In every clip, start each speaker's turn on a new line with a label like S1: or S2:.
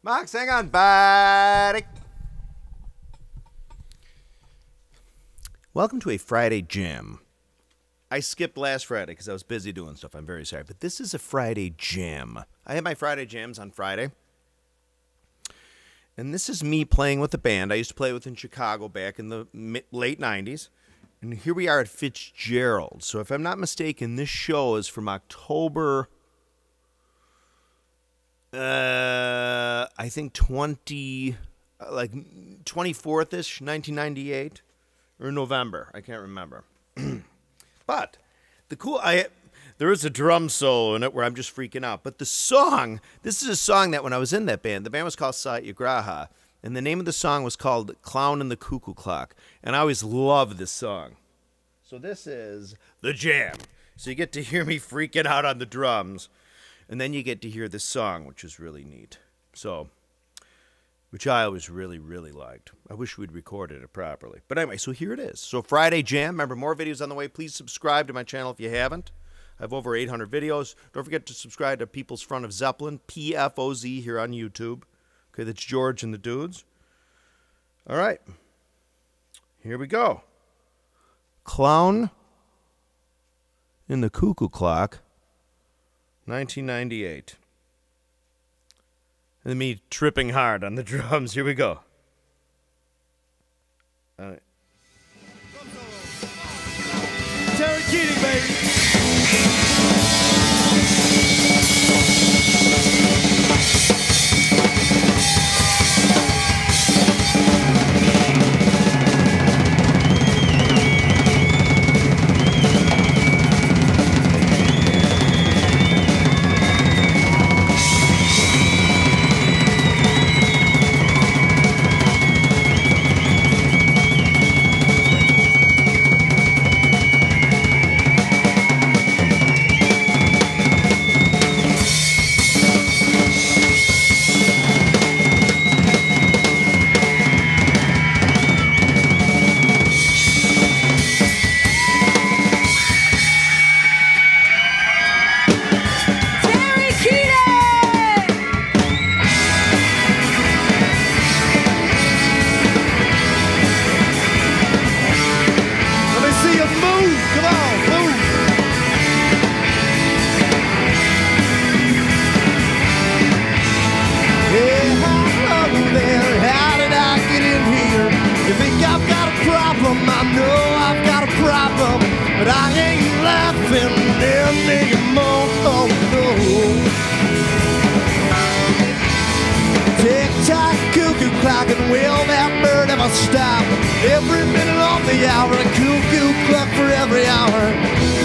S1: Max, hang on, buddy. Welcome to a Friday jam. I skipped last Friday because I was busy doing stuff. I'm very sorry. But this is a Friday jam. I have my Friday jams on Friday. And this is me playing with a band I used to play with in Chicago back in the late 90s. And here we are at FITZGERALD'S. So if I'm not mistaken, this show is from October... I think 24th-ish, 1998, or November. I can't remember. But there is a drum solo in it where I'm just freaking out. But the song, this is a song that when I was in that band, the band was called SATYA, GRAHA, and the name of the song was called "KLOWN and the Cuckoo Clock." And I always loved this song. So this is the jam. So you get to hear me freaking out on the drums. And then you get to hear this song, which is really neat. So, which I always really, really liked. I wish we'd recorded it properly. But anyway, so here it is. So Friday Jam. Remember, more videos on the way. Please subscribe to my channel if you haven't. I have over 800 videos. Don't forget to subscribe to People's Front of Zeppelin, PFOZ, here on YouTube. Okay, that's George and the Dudes. All right. Here we go. Clown in the Cuckoo Clock. 1998. And me tripping hard on the drums. Here we go. All right.
S2: Terry Keating, baby. I know I've got a problem, but I ain't laughing anymore. Oh no. Tick-tock, cuckoo clock, and will that bird ever stop? Every minute on the hour, a cuckoo clock for every hour.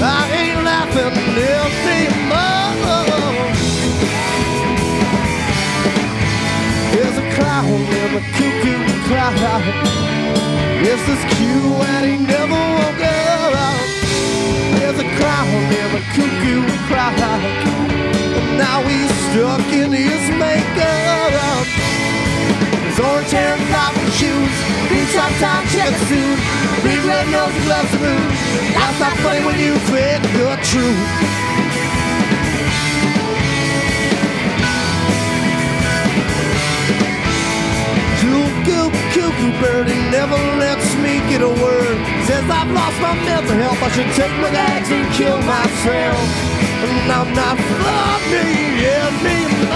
S2: I ain't laughing anymore. There's a clown in the cuckoo clock. Yes, this cute and he never won't go out. There's a clown in the cuckoo clock, and now he's stuck in his makeup. His orange hair and floppy shoes, green top top check suit, big red nose and gloves and boots. Life's not funny when you fake the truth. Cuckoo bird, he never lets me get a word. Says I've lost my mental health, I should take my bags and kill myself. And I'm not funny anymore.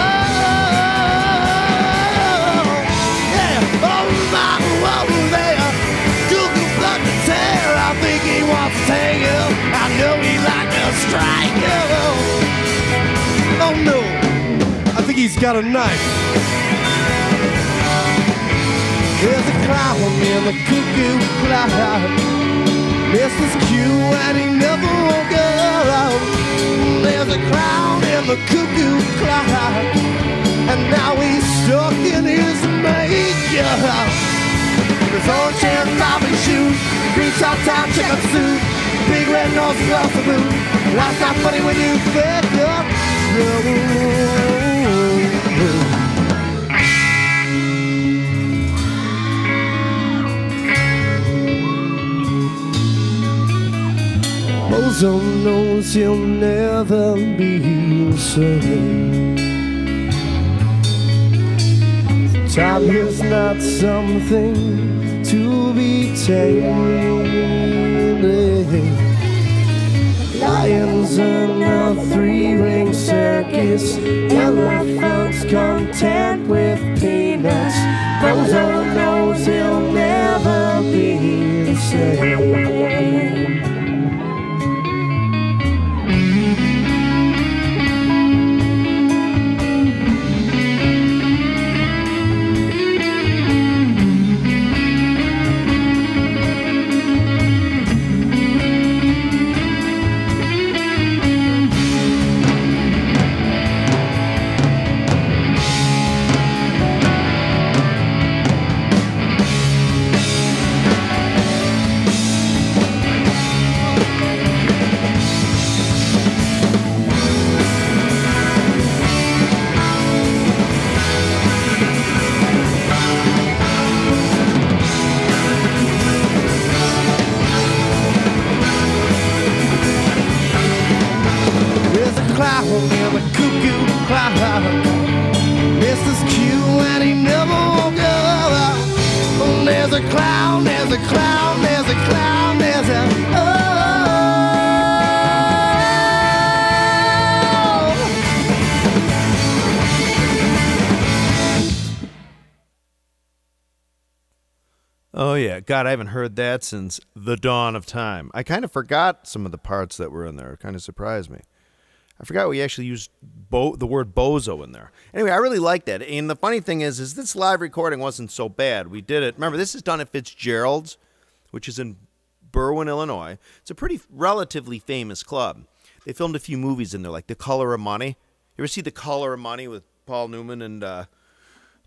S2: Yeah, oh my, whoa there. Cuckoo blood to tear, I think he wants to hang him. I know he'd like to strike him. Oh no, I think he's got a knife. There's a clown in the cuckoo clock. Mrs. Q and he never won't go out. There's a clown in the cuckoo clock, and now he's stuck in his makeup. His orange hair and floppy shoes, green top top checkered suit, big red nose and gloves and boots. Life's not funny when you fake up trouble. Ozone knows he'll never be the same. Time is not something to be tamed. Lions in a three-ring circus, elephants content with peanuts. Bozo knows he'll never be the same. Clown in the cuckoo cloud. Mrs. Q and he never woke up. There's a clown, there's a clown, there's a clown, there's a
S1: Oh, yeah. God, I haven't heard that since the dawn of time. I kind of forgot some of the parts that were in there. It kind of surprised me. I forgot we actually used the word bozo in there. Anyway, I really like that. And the funny thing is this live recording wasn't so bad. We did it. Remember, this is done at FITZGERALD'S, which is in Berwyn, Illinois. It's a pretty relatively famous club. They filmed a few movies in there, like The Color of Money. You ever see The Color of Money with Paul Newman and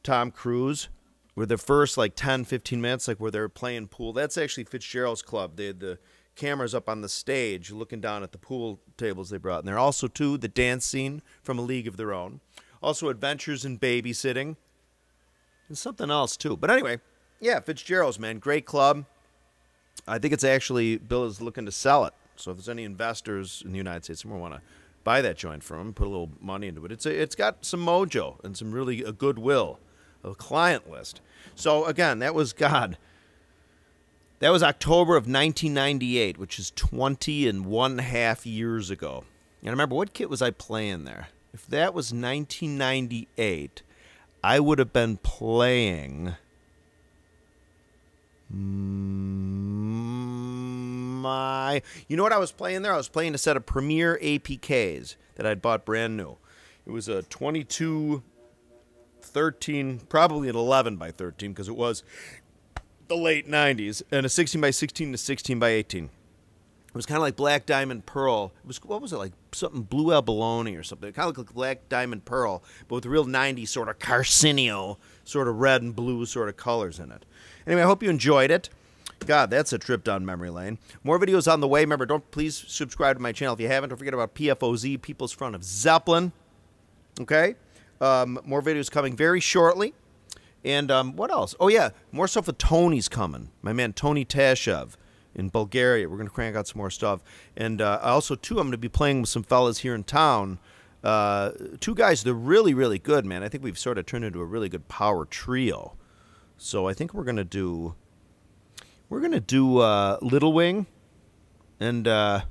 S1: Tom Cruise? Where the first, like, 10, 15 minutes, like, where they're playing pool. That's actually FITZGERALD'S club. They had the cameras up on the stage looking down at the pool tables they brought. And there are also, too, the dance scene from A League of Their Own. Also Adventures in Babysitting. And something else, too. But anyway, yeah, FITZGERALD'S, man. Great club. I think it's actually, Bill is looking to sell it. So if there's any investors in the United States who want to buy that joint from him, put a little money into it, it's got some mojo and some really a goodwill, a client list. So, again, that was, God, that was October of 1998, which is 20.5 years ago. And I remember, what kit was I playing there? If that was 1998, I would have been playing you know what I was playing there? I was playing a set of Premier APKs that I'd bought brand new. It was a 22-13, probably an 11 by 13, because it was the late 90s, and a 16 by 16 to 16 by 18. It was kind of like Black Diamond Pearl. It was, what was it, like something Blue Abalone or something? It kind of looked like Black Diamond Pearl, but with the real 90s sort of Carcinio, sort of red and blue sort of colors in it. Anyway, I hope you enjoyed it. God, that's a trip down memory lane. More videos on the way. Remember, please subscribe to my channel if you haven't. Don't forget about PFOZ, People's Front of Zeppelin. Okay? More videos coming very shortly. And what else? Oh, yeah, more stuff with Tony's coming. My man Tony Tashev in Bulgaria. We're going to crank out some more stuff. And also, too, I'm going to be playing with some fellas here in town. Two guys, they're really, really good, man. I think we've sort of turned into a really good power trio. So I think we're going to do Little Wing and a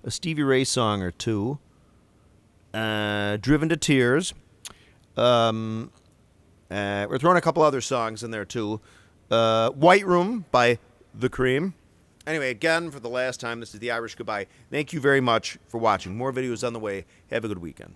S1: Stevie Ray song or two. Driven to Tears. We're throwing a couple other songs in there, too. White Room by The Cream. Anyway, again, for the last time, this is The Irish Goodbye. Thank you very much for watching. More videos on the way. Have a good weekend.